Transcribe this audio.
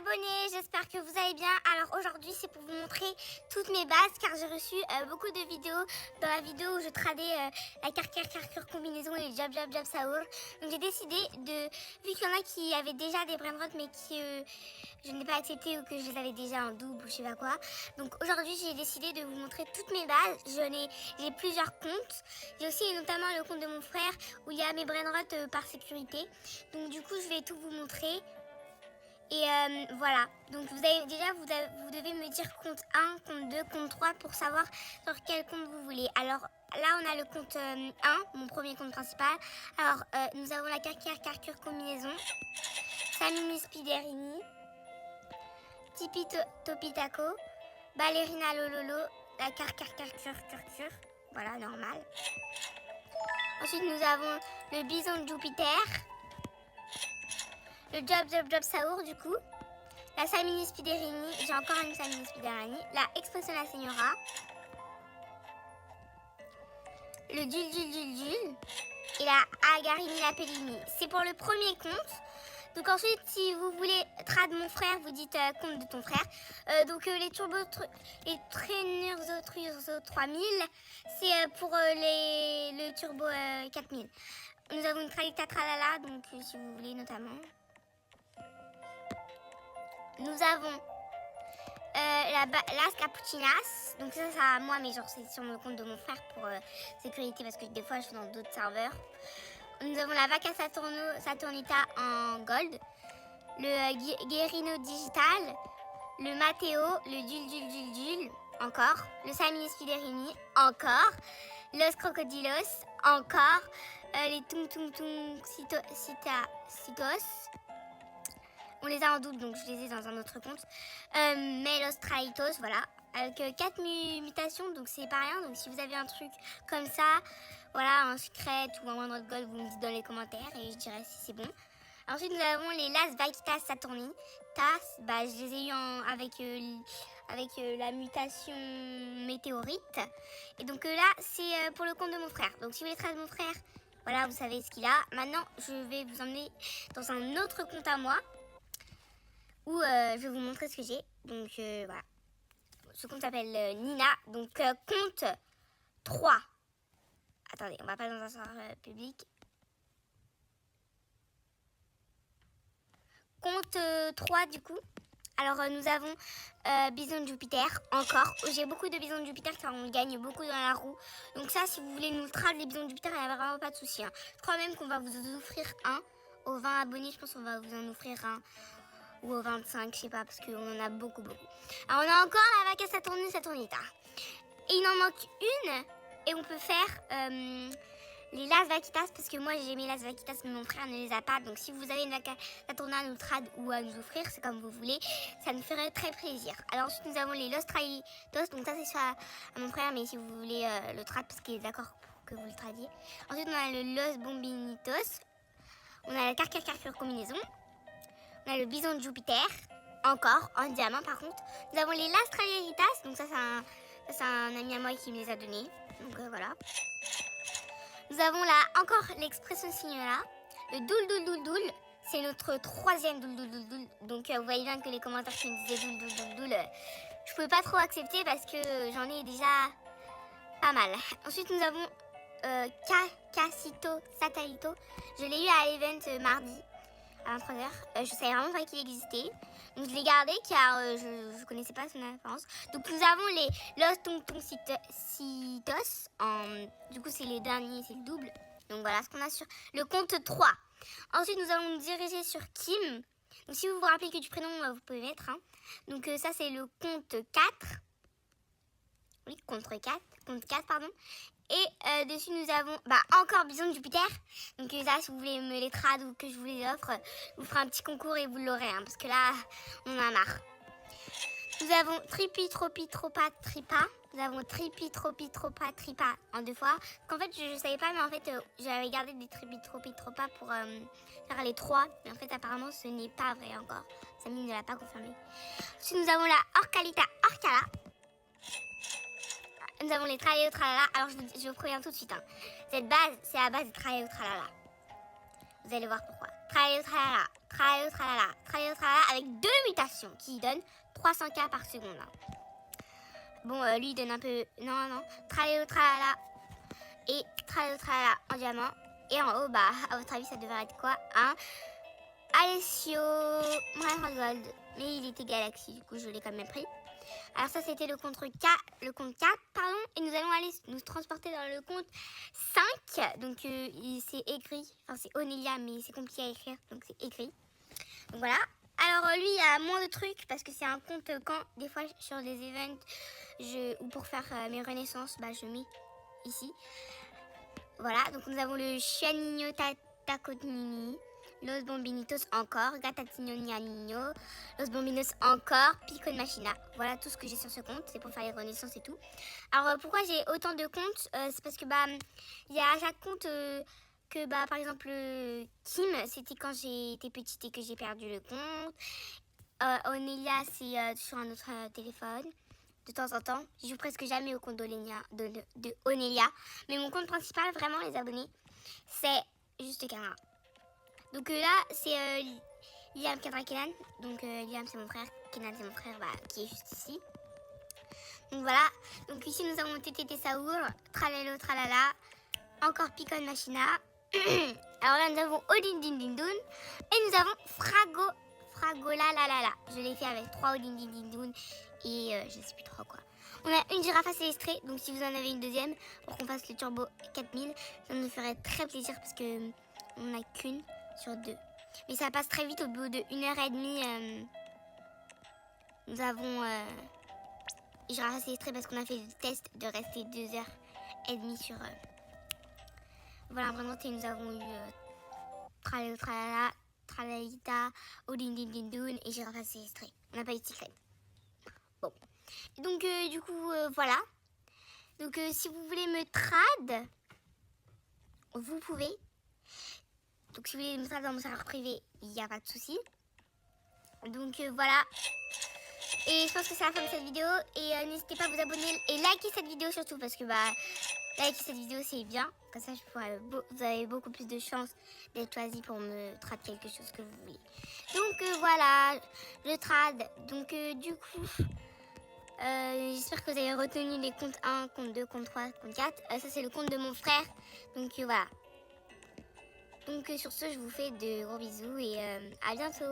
abonnés, j'espère que vous allez bien. Alors aujourd'hui c'est pour vous montrer toutes mes bases car j'ai reçu beaucoup de vidéos. Dans la vidéo où je tradais la carcure combinaison et le jab saour. Donc j'ai décidé vu qu'il y en a qui avaient déjà des brainrots mais qui je n'ai pas accepté ou que je les avais déjà en double ou je sais pas quoi. Donc aujourd'hui j'ai décidé de vous montrer toutes mes bases. J'ai plusieurs comptes. J'ai aussi notamment le compte de mon frère où il y a mes brainrots par sécurité. Donc du coup je vais tout vous montrer. Et voilà, donc vous devez me dire compte 1, compte 2, compte 3 pour savoir sur quel compte vous voulez. Alors là on a le compte 1, mon premier compte principal. Alors nous avons la carcure combinaison, Samini Spiderini, Tipi Topitaco, Ballerina Lololo, la carcure, voilà normal. Ensuite nous avons le bison Jupiter, le job saour du coup, la Samini Spiderini, j'ai encore une Samini Spiderini, la Expression la Señora, le Dul et la Agarini la Pellini. C'est pour le premier compte. Donc ensuite, si vous voulez trad mon frère, vous dites compte de ton frère. Donc les Trainers 3000, c'est pour le Turbo 4000. Nous avons une Tralita Tralala, donc si vous voulez notamment. Nous avons Las Capuchinas, donc ça à moi mais genre c'est sur le compte de mon frère pour sécurité parce que des fois je suis dans d'autres serveurs. Nous avons la Vaca Saturnita en gold, le Guerino Digital, le Matteo, le Dul, encore, le Samini Spiderini, encore, Los Crocodilos, encore, les Tung Citos. On les a en double, donc je les ai dans un autre compte. Melos Traitos, voilà. Avec 4 mutations, donc c'est pas rien. Donc si vous avez un truc comme ça, voilà, un secret ou un one gold, vous me dites dans les commentaires et je dirai si c'est bon. Ensuite, nous avons les Las Vaquitas Saturni. Bah, je les ai eu avec la mutation météorite. Et donc là, c'est pour le compte de mon frère. Donc si vous voulez tracer mon frère, voilà, vous savez ce qu'il a. Maintenant, je vais vous emmener dans un autre compte à moi, où je vais vous montrer ce que j'ai. Donc voilà. Ce compte s'appelle Nina. Donc compte 3. Attendez, on va pas dans un serveur public. Compte 3 du coup. Alors nous avons Bison Jupiter encore. J'ai beaucoup de Bison Jupiter car on gagne beaucoup dans la roue. Donc ça, si vous voulez nous trad les Bison Jupiter, il n'y a vraiment pas de souci. Hein. Je crois même qu'on va vous offrir un. Aux 20 abonnés, je pense qu'on va vous en offrir un. Ou au 25, je sais pas, parce qu'on en a beaucoup. Alors on a encore la Vaca Saturnita. Et il en manque une, et on peut faire les Las Vaquitas, parce que moi j'ai mis Las Vaquitas, mais mon frère ne les a pas. Donc si vous avez une Vaca Saturna à nous trad ou à nous offrir, c'est comme vous voulez, ça nous ferait très plaisir. Alors ensuite nous avons les Los Traitos, donc ça c'est soit à mon frère, mais si vous voulez le trad, parce qu'il est d'accord pour que vous le tradiez. Ensuite on a le Los Bombinitos, on a la carcure combinaison. On a le bison de Jupiter, encore, en diamant par contre. Nous avons les Las Traleritas, donc ça c'est un ami à moi qui me les a donnés. Donc voilà. Nous avons là encore l'Expression Signora, le Doul, c'est notre troisième Doul. Donc vous voyez bien que les commentaires qui me disaient Doul, je pouvais pas trop accepter parce que j'en ai déjà pas mal. Ensuite nous avons Casito Satellito, je l'ai eu à l'event mardi. À 23h. Je savais vraiment pas qu'il existait. Donc je l'ai gardé car je connaissais pas son apparence. Donc nous avons les Los Citos. Du coup c'est les derniers, c'est le double. Donc voilà ce qu'on a sur le compte 3. Ensuite nous allons nous diriger sur Kim. Donc si vous vous rappelez que du prénom, vous pouvez mettre. Hein. Donc ça c'est le compte 4. Oui, compte 4 pardon. Et dessus nous avons encore Bison de Jupiter. Donc ça si vous voulez me les trad ou que je vous les offre, je vous ferai un petit concours et vous l'aurez. Hein, parce que là on en a marre. Nous avons Tripi Tropa Tripa. Nous avons Tripi Tropa Tripa en 2 fois. Qu'en fait je savais pas mais en fait j'avais gardé des Tripi Tropa pour faire les 3. Mais en fait apparemment ce n'est pas vrai encore. Samy ne l'a pas confirmé. Ensuite nous avons la Orcalita Orcala. Nous avons les Tralala. Alors je vous préviens tout de suite. Hein. Cette base, c'est la base des Tralala. Vous allez voir pourquoi. tralala, tralala, tralala, tralala, tralala, tralala, avec 2 mutations qui donnent 300K par seconde. Hein. Bon, lui il donne un peu... Non, tralala, tralala, et tralala, tralala en diamant. Et en haut, bah, à votre avis, ça devrait être quoi? Un Alessio Gold. Mais il était Galaxy, du coup, je l'ai quand même pris. Alors ça, c'était le compte 4, pardon. Et nous allons aller nous transporter dans le compte 5. Donc, c'est écrit. Enfin, c'est Onelia, mais c'est compliqué à écrire. Donc, c'est écrit. Donc, voilà. Alors, lui, il a moins de trucs parce que c'est un compte quand, des fois, sur des events, ou pour faire mes renaissances, bah, je mets ici. Voilà, donc nous avons le Chianinho Tacotinini, Los Bombinitos encore, Gatatino Nianino, Los Bombinos encore, Pico de Machina. Voilà tout ce que j'ai sur ce compte, c'est pour faire les renaissances et tout. Alors pourquoi j'ai autant de comptes? C'est parce que bah il y a à chaque compte que bah par exemple Kim, c'était quand j'étais petite et que j'ai perdu le compte. Onelia, c'est sur un autre téléphone. De temps en temps, je joue presque jamais au compte de Onelia. Mais mon compte principal, vraiment, les abonnés, c'est juste Kana. Donc là, c'est Liam Kenan. Donc Liam, c'est mon frère. Kenan, c'est mon frère qui est juste ici. Donc voilà. Donc ici, nous avons TTT Saour, Tralelo Tralala, encore Picon Machina. Alors là, nous avons Odin Din Din Dun. Et nous avons Fragola la la la. Je l'ai fait avec 3 Odin Din Din Dun. Et je sais plus trop quoi. On a une girafe à célestrer, donc si vous en avez une deuxième pour qu'on fasse le turbo 4000, ça nous ferait très plaisir parce que on n'a qu'une sur 2. Mais ça passe très vite, au bout de 1h30. Nous avons une girafe à célestrer parce qu'on a fait le test de rester 2h30 sur... Voilà, vraiment, nous avons eu Tralala, Tralala, Tralalita, Odin Din Din Dun et girafe à célestrer. On n'a pas eu de secret. Bon, donc du coup, voilà. Donc si vous voulez me trad, vous pouvez. Donc si vous voulez me trad dans mon serveur privé, il n'y a pas de souci. Donc voilà. Et je pense que c'est la fin de cette vidéo. Et n'hésitez pas à vous abonner et liker cette vidéo surtout parce que liker cette vidéo c'est bien. Comme ça vous avez beaucoup plus de chances d'être choisi pour me trad quelque chose que vous voulez. Donc voilà, le trad. Donc du coup... j'espère que vous avez retenu les comptes 1, compte 2, compte 3, compte 4. Ça, c'est le compte de mon frère. Donc, voilà. Donc, sur ce, je vous fais de gros bisous et à bientôt.